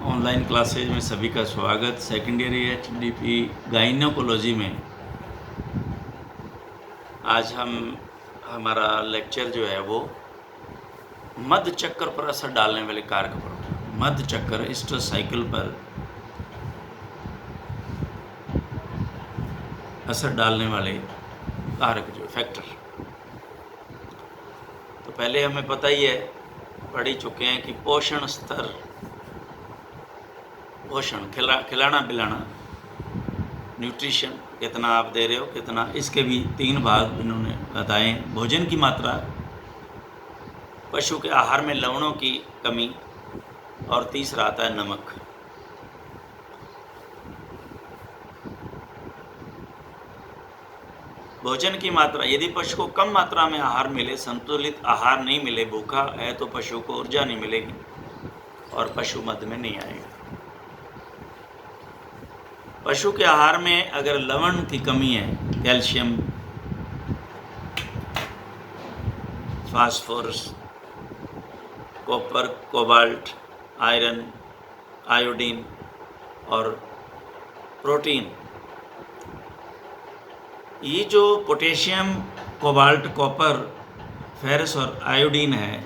Online classes में सभी का स्वागत। सेकेंड ईयर एचडीपी गाइनोकोलॉजी में आज हमारा लेक्चर जो है वो मध्य चक्र पर असर डालने वाले कारक पर, मध्य चक्र स्ट्रेस साइकिल पर असर डालने वाले कारक जो फैक्टर। तो पहले हमें पता ही है, पढ़ ही चुके हैं कि पोषण स्तर, पोषण खिलाना पिलाना, न्यूट्रिशन कितना आप दे रहे हो, कितना, इसके भी 3 भाग इन्होंने बताए। भोजन की मात्रा, पशु के आहार में लवणों की कमी, और तीसरा आता है नमक। भोजन की मात्रा, यदि पशु को कम मात्रा में आहार मिले, संतुलित आहार नहीं मिले, भूखा है, तो पशु को ऊर्जा नहीं मिलेगी और पशु मद में नहीं आएगा। पशु के आहार में अगर लवण की कमी है, calcium, phosphorus, copper, cobalt, iron, iodine और प्रोटीन, ये जो पोटेशियम, कोबाल्ट, कॉपर, फेरस और आयोडीन है,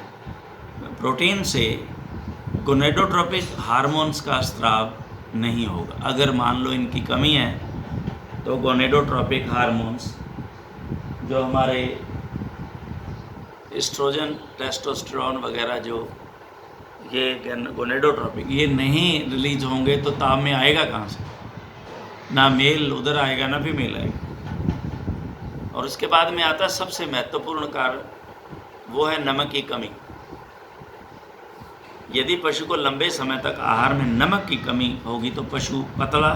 प्रोटीन से गोनेडोट्रोपिक हार्मोन्स का स्राव नहीं होगा। अगर मान लो इनकी कमी है तो गोनेडोट्रोपिक हार्मोन्स जो हमारे एस्ट्रोजन, टेस्टोस्टेरोन वगैरह, जो ये गोनेडोट्रोपिक, ये नहीं रिलीज होंगे तो ताप में आएगा कहाँ से? ना मेल उधर आएगा ना फीमेल आएगा। और उसके बाद में आता है सबसे महत्वपूर्ण कारण, वो है नमक की कमी। यदि पशु को लंबे समय तक आहार में नमक की कमी होगी तो पशु पतला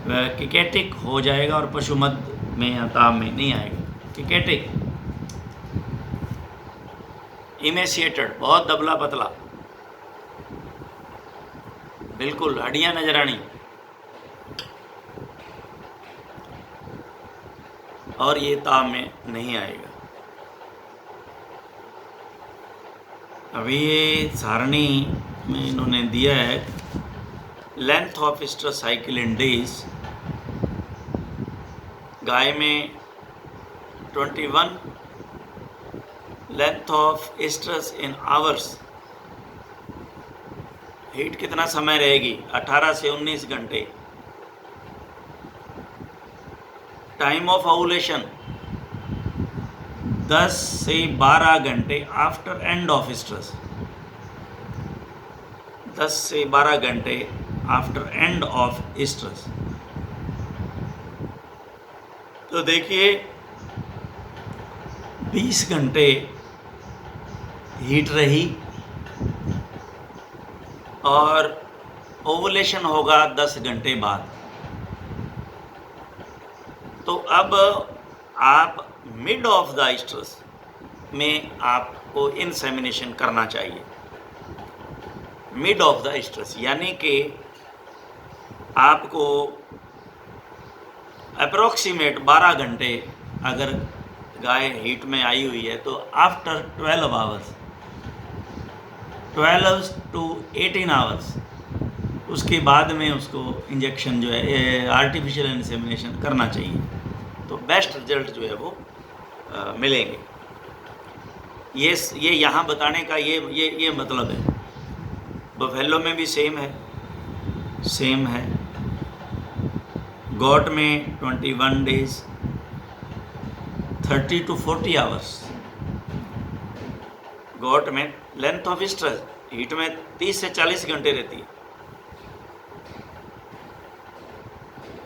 व किकेटिक हो जाएगा और पशु मद में या ताप में नहीं आएगा। किकेटिक, इमेसिएटेड, बहुत दबला पतला, बिल्कुल हड्डियां नजर आनी, और ये ताप में नहीं आएगा। अभी ये सारणी में इन्होंने दिया है length of oestrus cycle in days. गाय में 21, length of oestrus in hours, heat कितना समय रहेगी, 18 से 19 घंटे। टाइम ऑफ ओवुलेशन 10 से 12 घंटे आफ्टर एंड ऑफ स्ट्रेस, 10 से 12 घंटे आफ्टर एंड ऑफ स्ट्रेस। तो देखिए 20 घंटे हीट रही और ओवुलेशन होगा 10 घंटे बाद। तो अब आप मिड ऑफ द स्ट्रेस में आपको इंसेमिनेशन करना चाहिए। मिड ऑफ द स्ट्रेस यानी कि आपको अप्रोक्सीमेट 12 घंटे, अगर गाय हीट में आई हुई है तो आफ्टर 12 आवर्स, 12 to 18 आवर्स, उसके बाद में उसको इंजेक्शन जो है आर्टिफिशियल इंसेमिनेशन करना चाहिए, तो बेस्ट रिजल्ट जो है वो मिलेंगे। ये यहाँ बताने का ये मतलब है। बफेलो में भी सेम है। गॉट में 21 डेज, 30 to 40 आवर्स। गॉट में लेंथ ऑफ स्ट्रेस हीट में 30 से 40 घंटे रहती है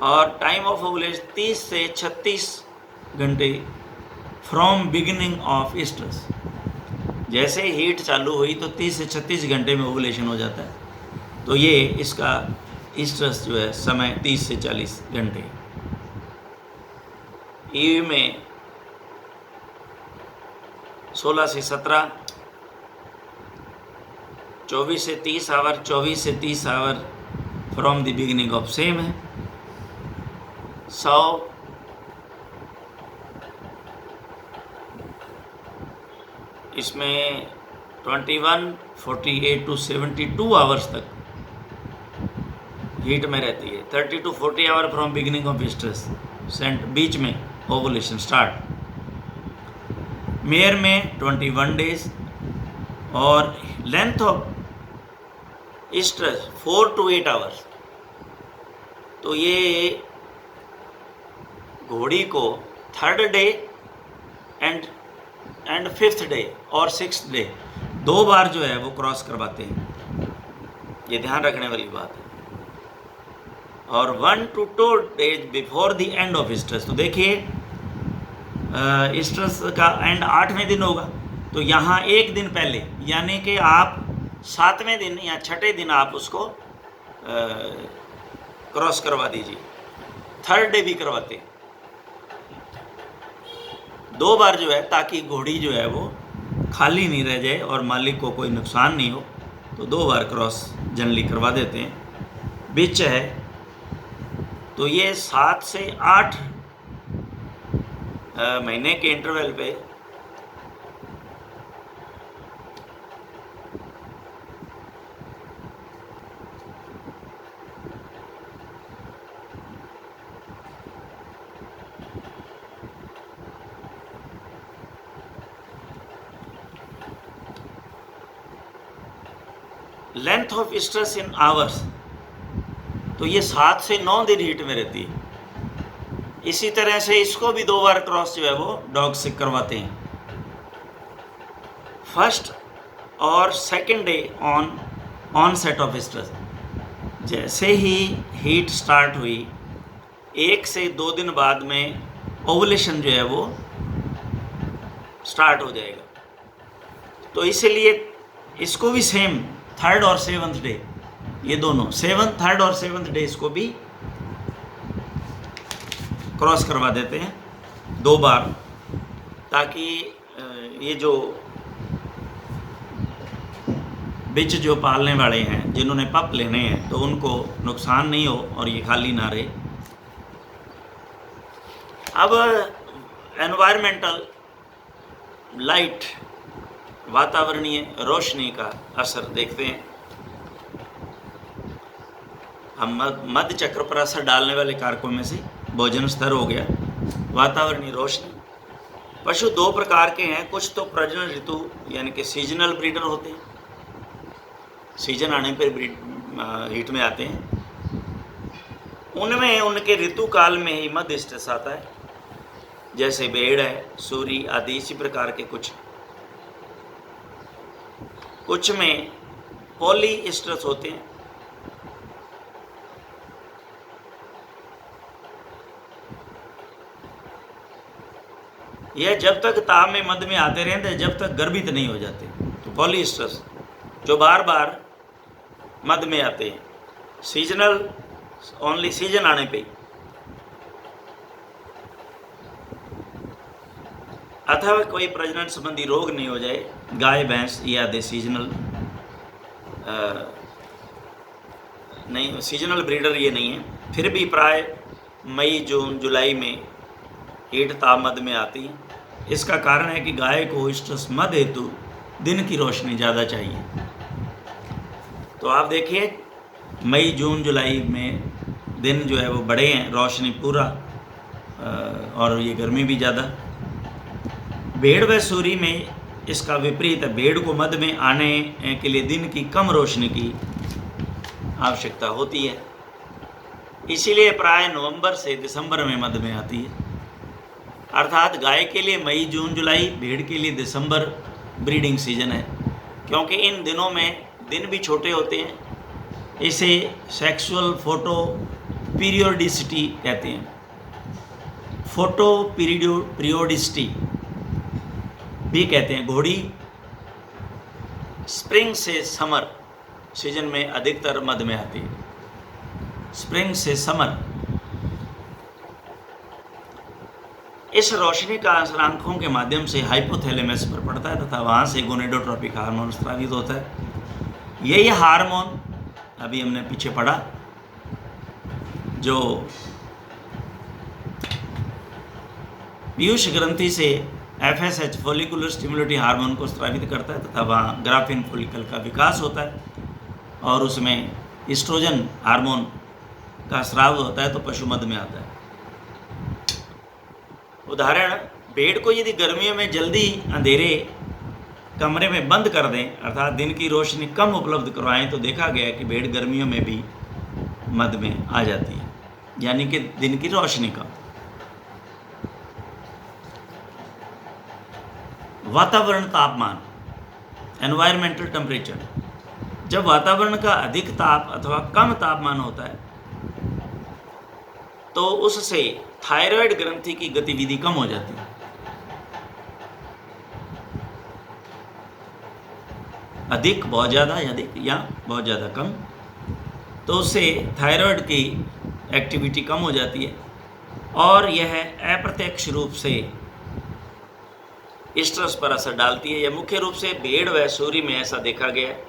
और टाइम ऑफ ओवुलेशन 30 से 36 घंटे फ्रॉम बिगिनिंग ऑफ स्ट्रेस। जैसे हीट चालू हुई तो 30 से 36 घंटे में ओवुलेशन हो जाता है। तो ये इसका स्ट्रेस जो है समय 30 से 40 घंटे। ईवी में 16 से 17, 24 से 30 आवर, 24 से 30 our from the beginning of same है। 100 इसमें 21, 48 to 72 आवर्स तक हीट में रहती है। 30 to 40 hour from beginning of oestrus, सेंट बीच में ओवुलेशन स्टार्ट। मेयर में 21 डेज और length of oestrus 4 to 8 hours. तो ये घोड़ी को 3rd day and 5th day और 6th डे 2 बार जो है वो क्रॉस करवाते हैं, ये ध्यान रखने वाली बात है। और 1 to 2 days before the end of stress. तो देखिए स्ट्रेस का एंड 8वें दिन होगा, तो यहाँ 1 दिन पहले, यानी कि आप 7वें दिन या 6ठे दिन आप उसको क्रॉस करवा दीजिए। 3rd डे भी करवाते हैं 2 बार जो है, ताकि घोड़ी जो है वो खाली नहीं रह जाए और मालिक को कोई नुकसान नहीं हो। तो 2 बार क्रॉस जनरली करवा देते हैं। बिच है तो ये 7 से 8 महीने के इंटरवल पे length of oestrus in hours, तो ये 7 से 9 दिन हीट में रहती है। इसी तरह से इसको भी 2 बार क्रॉस जो है वो डॉग से करवाते हैं। 1st और 2nd day on set of stress. जैसे ही हीट स्टार्ट हुई 1 से 2 दिन बाद में ओवुलेशन जो है वो स्टार्ट हो जाएगा। तो इसीलिए इसको भी सेम 3rd और 7th डे, ये दोनों 7th, 3rd और 7th डे इसको भी क्रॉस करवा देते हैं 2 बार, ताकि ये जो बिच जो पालने वाले हैं, जिन्होंने पप लेने हैं, तो उनको नुकसान नहीं हो और ये खाली ना रहे। अब एनवायरमेंटल लाइट, वातावरणीय रोशनी का असर देखते हैं। हम मध्य चक्र पर असर डालने वाले कारकों में से भोजन स्तर हो गया, वातावरणीय रोशनी। पशु 2 प्रकार के हैं, कुछ तो प्रजनन ऋतु यानी कि सीजनल ब्रीडर होते हैं, सीजन आने पर हीट में आते हैं। उनमें उनके ऋतु काल में ही मध्य स्ट्रेस आता है, जैसे भेड़ है, सूरी आदि। इसी प्रकार के कुछ में पॉली स्ट्रेस होते हैं। यह जब तक ताप में मध्य में आते रहते, जब तक गर्भित नहीं हो जाते। तो पॉली स्ट्रेस जो बार बार मध्य में आते हैं, सीजनल, ओनली सीजन आने पे, अथवा कोई प्रजनन संबंधी रोग नहीं हो जाए, गाय भैंस या दे सीजनल नहीं, सीजनल ब्रीडर ये नहीं है। फिर भी प्राय मई, जून, जुलाई में हीट ताप मध्य में आती है। इसका कारण है कि गाय को स्ट्रेस मद हेतु दिन की रोशनी ज़्यादा चाहिए। तो आप देखिए मई, जून, जुलाई में दिन जो है वो बड़े हैं, रोशनी पूरा, और ये गर्मी भी ज़्यादा। भेड़ व सूरी में इसका विपरीत है। भेड़ को मध्य में आने के लिए दिन की कम रोशनी की आवश्यकता होती है, इसीलिए प्राय नवंबर से दिसंबर में मध्य में आती है। अर्थात गाय के लिए मई, जून, जुलाई, भेड़ के लिए दिसंबर ब्रीडिंग सीजन है, क्योंकि इन दिनों में दिन भी छोटे होते हैं। इसे सेक्सुअल फोटो पीरियोडिसिटी कहते हैं। फोटो पीरियोडिसिटी भी कहते हैं। घोड़ी स्प्रिंग से समर सीजन में अधिकतर मध्य में आती है। स्प्रिंग से समर। इस रोशनी का असर आंखों के माध्यम से हाइपोथैलेमस पर पड़ता है तथा वहाँ से गोनेडोट्रोपिक हार्मोन स्रावित होता है। यही हार्मोन अभी हमने पीछे पढ़ा जो पीयूष ग्रंथि से FSH फॉलिकुलर स्टिमुलेटिंग हार्मोन को स्रावित करता है तथा वहाँ ग्राफिन फॉलिकल का विकास होता है और उसमें एस्ट्रोजन हार्मोन का स्राव होता है तो पशु मद में आता है। उदाहरण, भेड़ को यदि गर्मियों में जल्दी अंधेरे कमरे में बंद कर दें, अर्थात दिन की रोशनी कम उपलब्ध करवाएं, तो देखा गया है कि भेड़ गर्मियों में भी मद में आ जाती है, यानी कि दिन की रोशनी कम। वातावरण तापमान, एनवायरमेंटल टेम्परेचर, जब वातावरण का अधिक ताप अथवा कम तापमान होता है तो उससे थायराइड ग्रंथि की गतिविधि कम हो जाती है। अधिक बहुत ज़्यादा, अधिक या बहुत ज़्यादा कम, तो उससे थायराइड की एक्टिविटी कम हो जाती है और यह अप्रत्यक्ष रूप से स्ट्रेस पर असर डालती है। यह मुख्य रूप से भेड़ व सूरी में ऐसा देखा गया है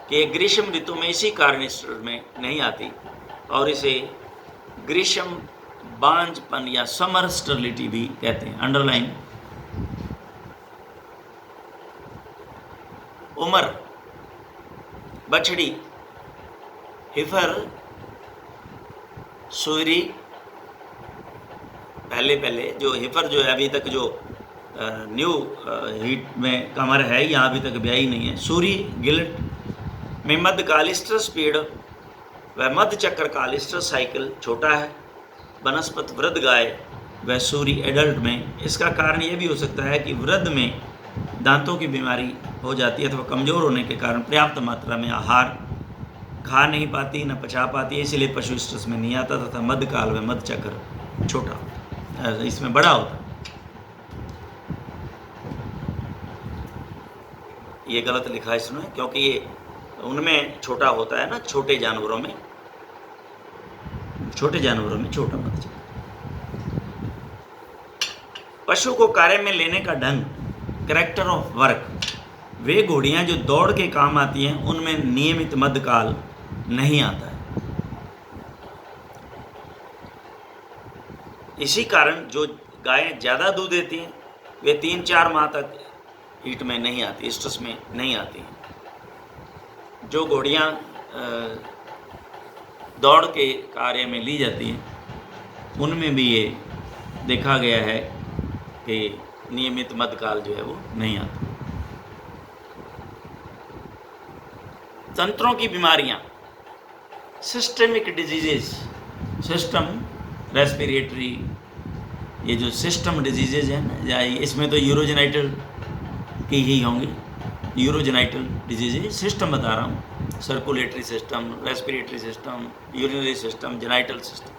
कि ग्रीष्म ऋतु में इसी कारण स्ट्रेस में नहीं आती और इसे ग्रीष्म बांझपन या समर स्टर्लिटी भी कहते हैं। अंडरलाइन। उम्र, बछड़ी, हिफर, सूरी, पहले जो हिफर जो है अभी तक जो न्यू हीट में कमर है, यहाँ अभी तक ब्याही नहीं है। सूरी गिल्ट में मध्यकाल स्ट्रेस पीरियड व मध्य चक्र काल स्ट्रेस साइकिल छोटा है। वनस्पत वृद्ध गाय व सूरी एडल्ट में। इसका कारण यह भी हो सकता है कि वृद्ध में दांतों की बीमारी हो जाती है अथवा कमज़ोर होने के कारण पर्याप्त मात्रा में आहार खा नहीं पाती, न पचा पाती है, इसलिए पशु स्ट्रेस में नहीं आता तथा मध्यकाल व मध्य चक्र छोटा होता है, इसमें बड़ा होता है। ये गलत लिखा है इसमें, क्योंकि ये उनमें छोटा होता है ना, छोटे जानवरों में छोटा मध्य चक्र। पशु को कार्य में लेने का ढंग, कैरेक्टर ऑफ वर्क, वे घोड़ियां जो दौड़ के काम आती हैं उनमें नियमित मध्यकाल नहीं आता है। इसी कारण जो गायें ज़्यादा दूध देती हैं वे 3-4 माह तक हीट में नहीं आती, स्ट्रेस में नहीं आती हैं। जो घोड़ियां दौड़ के कार्य में ली जाती हैं उनमें भी ये देखा गया है कि नियमित मध्यकाल जो है वो नहीं आता। तंत्रों की बीमारियां, सिस्टेमिक डिजीजेस, सिस्टम रेस्पिरेटरी, ये जो सिस्टम डिजीजेज हैं ना, इसमें तो यूरोजेनाइटल की ही होंगी, यूरोजेनाइटल डिजीजेज सिस्टम बता रहा हूँ, circulatory system, respiratory system, urinary system, genital system.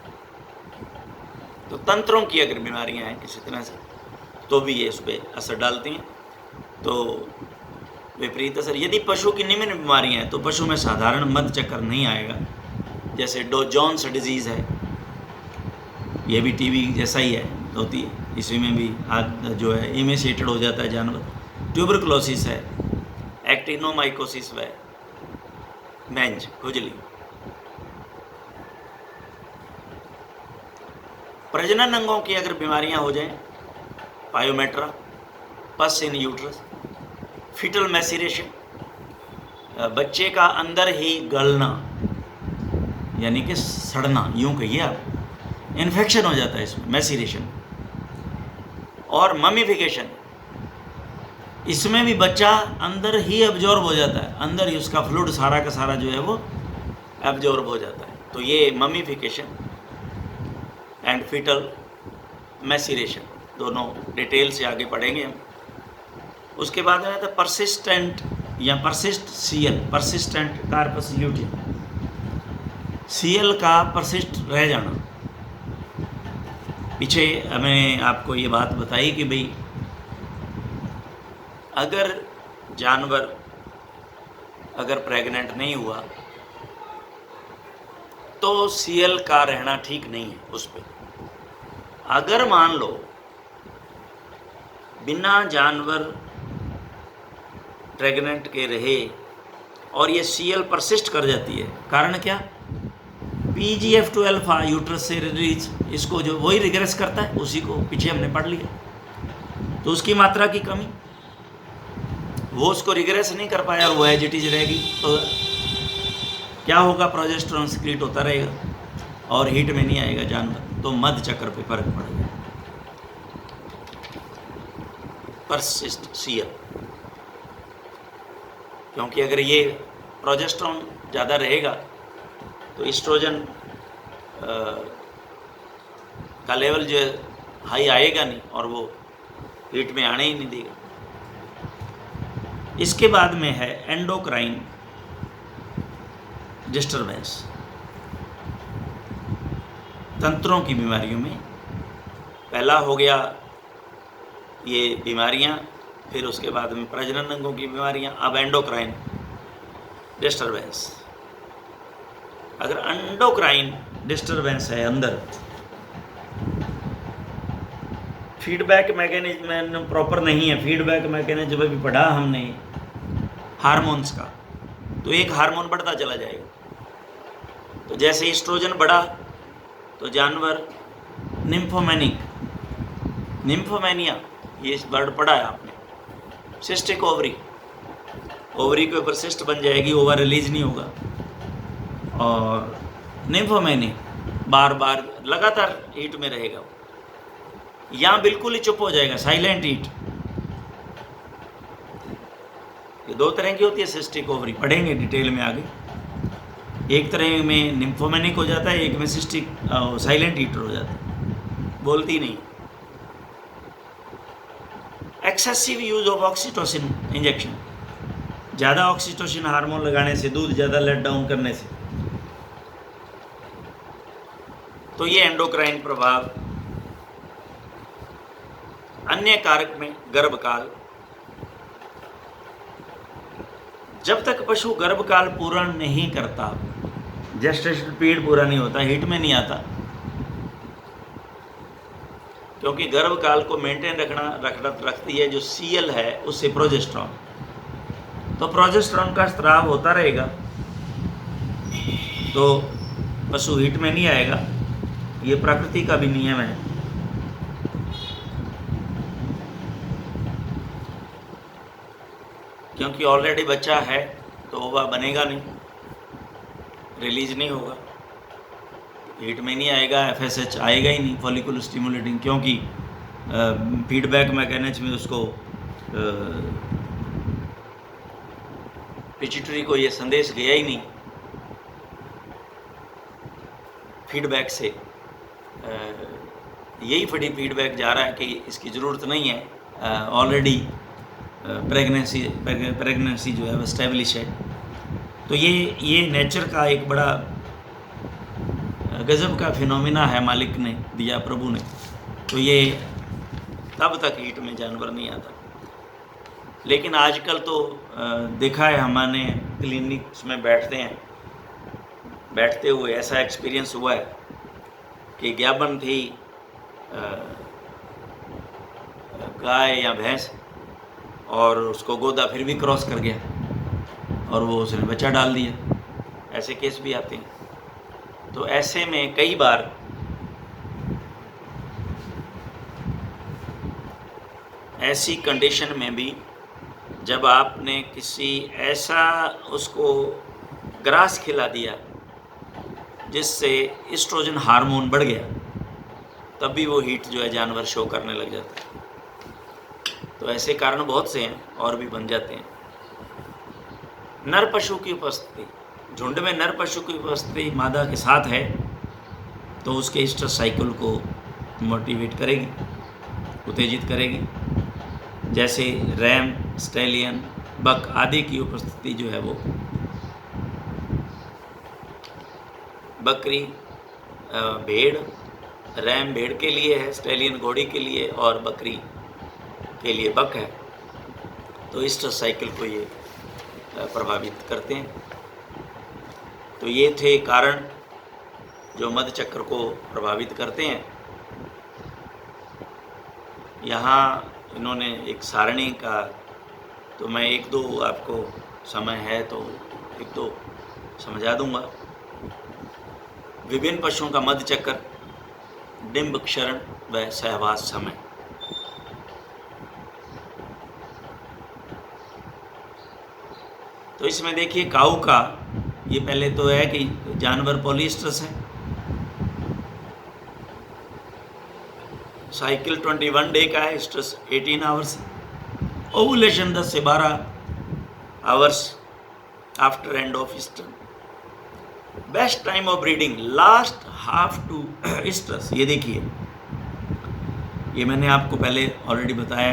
तो तंत्रों की अगर बीमारियां हैं किसी तरह से तो भी ये उस पर असर डालती हैं। तो विपरीत असर, यदि पशु की निम्न बीमारियां हैं तो पशु में साधारण मध्य चक्र नहीं आएगा। जैसे जोन्स डिजीज़ है, ये भी टीबी जैसा ही है, होती है, इसी में भी हाथ जो है इमेशिएटेड हो जाता है जानवर। ट्यूबरकुलोसिस है, एक्टिनोमाइकोसिस है, मैंज, खुजली। प्रजनन अंगों की अगर बीमारियां हो जाएं, पायोमेट्रा, पस इन यूट्रस, फीटल मैसिरेशन, बच्चे का अंदर ही गलना यानी कि सड़ना, यूं कहिए आप, इन्फेक्शन हो जाता है इसमें, मैसिरेशन। और ममीफिकेशन, इसमें भी बच्चा अंदर ही एब्जॉर्ब हो जाता है, अंदर ही उसका फ्लूइड सारा का सारा जो है वो एब्जॉर्ब हो जाता है। तो ये ममीफिकेशन एंड फीटल मैसिरेशन दोनों डिटेल से आगे पढ़ेंगे हम। उसके बाद आता है परसिस्टेंट या persist CL, persistent corpus luteum, CL का परसिस्ट रह जाना। पीछे मैंने आपको ये बात बताई कि भाई अगर जानवर अगर प्रेग्नेंट नहीं हुआ तो सीएल का रहना ठीक नहीं है उस पर। अगर मान लो बिना जानवर प्रेग्नेंट के रहे और ये सीएल परसिस्ट कर जाती है, कारण क्या? PGF2 अल्फा यूट्रस से रिलीज, इसको जो वही रिग्रेस करता है, उसी को पीछे हमने पढ़ लिया। तो उसकी मात्रा की कमी, वो उसको रिग्रेस नहीं कर पाया और वो एज इट इज रहेगी, तो क्या होगा? प्रोजेस्टेरोन सिक्रीट होता रहेगा और हीट में नहीं आएगा जानवर, तो मध चक्र पे फर्क पड़ेगा। परसिस्ट सीएल, क्योंकि अगर ये प्रोजेस्टेरॉन ज़्यादा रहेगा तो एस्ट्रोजन का लेवल जो हाई आएगा नहीं और वो हीट में आने ही नहीं देगा। इसके बाद में है एंडोक्राइन डिस्टर्बेंस। तंत्रों की बीमारियों में पहला हो गया ये बीमारियां, फिर उसके बाद में प्रजनन अंगों की बीमारियां, अब एंडोक्राइन डिस्टर्बेंस। अगर एंडोक्राइन डिस्टर्बेंस है अंदर, फीडबैक मैकेनिज्म प्रॉपर नहीं है, फीडबैक मैकेनिज्म भी पढ़ा हमने हार्मोन्स का, तो एक हार्मोन बढ़ता चला जाएगा। तो जैसे एस्ट्रोजन बढ़ा तो जानवर निम्फोमेनिया, ये वर्ड पढ़ा है आपने, सिस्टिक ओवरी, ओवरी के ऊपर सिस्ट बन जाएगी, ओवर रिलीज नहीं होगा, और निम्फोमेनिया बार बार लगातार हीट में रहेगा, या बिल्कुल ही चुप हो जाएगा, साइलेंट हीट। ये दो तरह की होती है सिस्टिक ओवरी, पढ़ेंगे डिटेल में आगे। एक तरह में निम्फोमेनिक हो जाता है, एक में सिस्टिक साइलेंट हीटर हो जाता है, बोलती नहीं। Excessive use of oxytocin injection, ज़्यादा ऑक्सीटोसिन हार्मोन लगाने से, दूध ज़्यादा लेट डाउन करने से, तो ये एंडोक्राइन प्रभाव। अन्य कारक में गर्भकाल, जब तक पशु गर्भकाल पूरा नहीं करता, जेस्टेशन पीरियड पूरा नहीं होता, हीट में नहीं आता, क्योंकि गर्भकाल को मेंटेन रखती है जो सीएल है उससे प्रोजेस्टेरॉन, तो प्रोजेस्टेरॉन का स्राव होता रहेगा तो पशु हीट में नहीं आएगा। ये प्रकृति का भी नियम है। क्योंकि ऑलरेडी बच्चा है तो ओवा बनेगा नहीं, रिलीज नहीं होगा, हीट में नहीं आएगा, एफएसएच आएगा ही नहीं, फॉलिकुलर स्टिमुलेटिंग, क्योंकि फीडबैक मैकेनिज्म में उसको पिट्यूटरी को ये संदेश गया ही नहीं फीडबैक से, यही फीडबैक जा रहा है कि इसकी ज़रूरत नहीं है, ऑलरेडी प्रेगनेंसी जो है वो स्टेब्लिश है। तो ये नेचर का एक बड़ा गज़ब का फिनोमिना है, मालिक ने दिया, प्रभु ने। तो ये तब तक हीट में जानवर नहीं आता। लेकिन आजकल तो देखा है हमने, क्लिनिक्स में बैठते हुए ऐसा एक्सपीरियंस हुआ है कि ज्ञापन थी गाय या भैंस, और उसको गोदा फिर भी क्रॉस कर गया और वो उसने बच्चा डाल दिया, ऐसे केस भी आते हैं। तो ऐसे में कई बार ऐसी कंडीशन में भी जब आपने किसी ऐसा उसको ग्रास खिला दिया जिससे एस्ट्रोजन हार्मोन बढ़ गया, तब भी वो हीट जो है जानवर शो करने लग जाता है। तो ऐसे कारण बहुत से हैं और भी बन जाते हैं। नर पशु की उपस्थिति, झुंड में नर पशु की उपस्थिति मादा के साथ है तो उसके ईस्ट्रस साइकिल को मोटिवेट करेगी, उत्तेजित करेगी। जैसे रैम, स्टैलियन, बक आदि की उपस्थिति जो है वो, बकरी भेड़, रैम भेड़ के लिए है, स्टैलियन घोड़ी के लिए और बकरी के लिए बक है। तो ईस्ट्रस साइकिल को ये प्रभावित करते हैं। तो ये थे कारण जो मध चक्र को प्रभावित करते हैं। यहाँ इन्होंने एक सारणी का, तो मैं एक दो आपको समय है तो एक दो समझा दूंगा। विभिन्न पशुओं का मध चक्र, डिंब क्षरण व सहवास समय। तो इसमें देखिए काऊ का, ये पहले तो है कि जानवर पॉलीस्ट्रस है, साइकिल 21 डे का है, स्ट्रेस 18 आवर्स, ओवुलेशन 10 से 12 hours after end of oestrus. Best time of breeding last half to oestrus. ये देखिए, ये मैंने आपको पहले ऑलरेडी बताया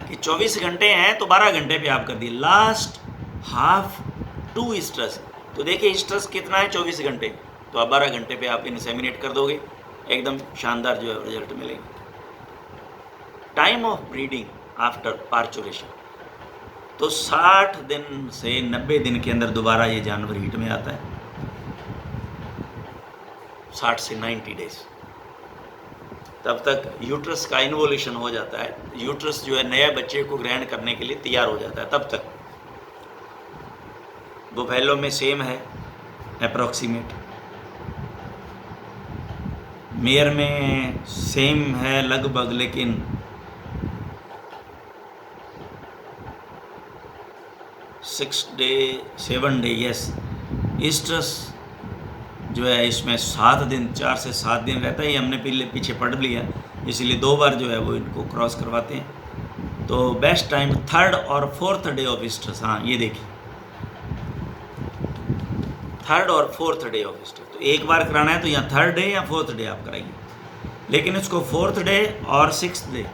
कि 24 घंटे हैं तो 12 घंटे पे आप कर दिए, लास्ट हाफ टू ईस्टर्स। तो देखिए ईस्टर्स कितना है, 24 घंटे, तो आप 12 घंटे पे आप इनसेमिनेट कर दोगे, एकदम शानदार जो है रिजल्ट मिलेंगे। Time of breeding after parturition, तो 60 दिन से 90 दिन के अंदर दोबारा ये जानवर हीट में आता है, 60 से 90 डेज। तब तक यूट्रस का इन्वोल्यूशन हो जाता है, यूट्रस जो है नए बच्चे को ग्रहण करने के लिए तैयार हो जाता है। तब तक बुफेलो में सेम है अप्रॉक्सीमेट, मेयर में सेम है लगभग, लेकिन सेवन डे यस। ईस्टर्स जो है इसमें 7 दिन, 4 से 7 दिन रहता है, ये हमने पीछे पढ़ लिया, इसीलिए 2 बार जो है वो इनको क्रॉस करवाते हैं। तो बेस्ट टाइम 3rd और 4th डे ऑफ ईस्टर्स। हाँ ये देखिए 3rd और 4th डे ऑफ ईस्टर, तो एक बार कराना है तो यहाँ 3rd डे या 4th डे आप कराइए, लेकिन इसको 4th डे और 6th डे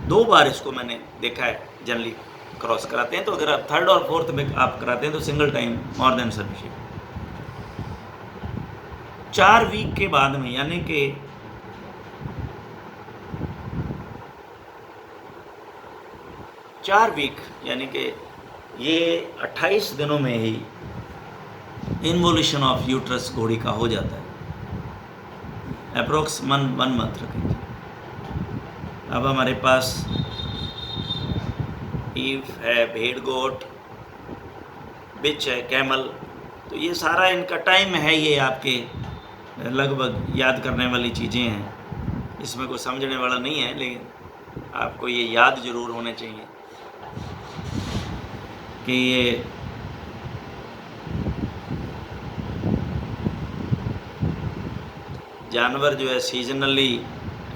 2 बार इसको मैंने देखा है जनरली क्रॉस कराते हैं। तो अगर आप 3rd और 4th में आप कराते हैं तो single time more than sufficient. 4 week के बाद में, यानी कि 4 वीक यानी कि ये 28 दिनों में ही इन्वोल्यूशन ऑफ यूट्रस घोड़ी का हो जाता है, अप्रोक्स 1 मंथ रखेंगे। अब हमारे पास ईव है, भेड़ गोट, बिच है, कैमल, तो ये सारा इनका टाइम है, ये आपके लगभग याद करने वाली चीज़ें हैं, इसमें कोई समझने वाला नहीं है, लेकिन आपको ये याद ज़रूर होने चाहिए कि ये जानवर जो है सीजनली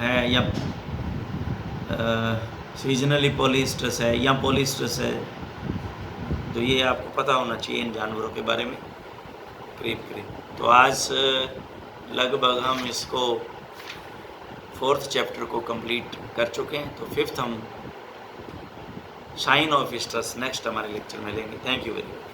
है या सीजनली पॉलीस्ट्रेस है या पॉलीस्ट्रेस है, तो ये आपको पता होना चाहिए इन जानवरों के बारे में करीब। तो आज लगभग हम इसको 4th चैप्टर को कंप्लीट कर चुके हैं, तो 5th हम साइन ऑफ ईस्टर्स नेक्स्ट हमारे लेक्चर में लेंगे। Thank you very much.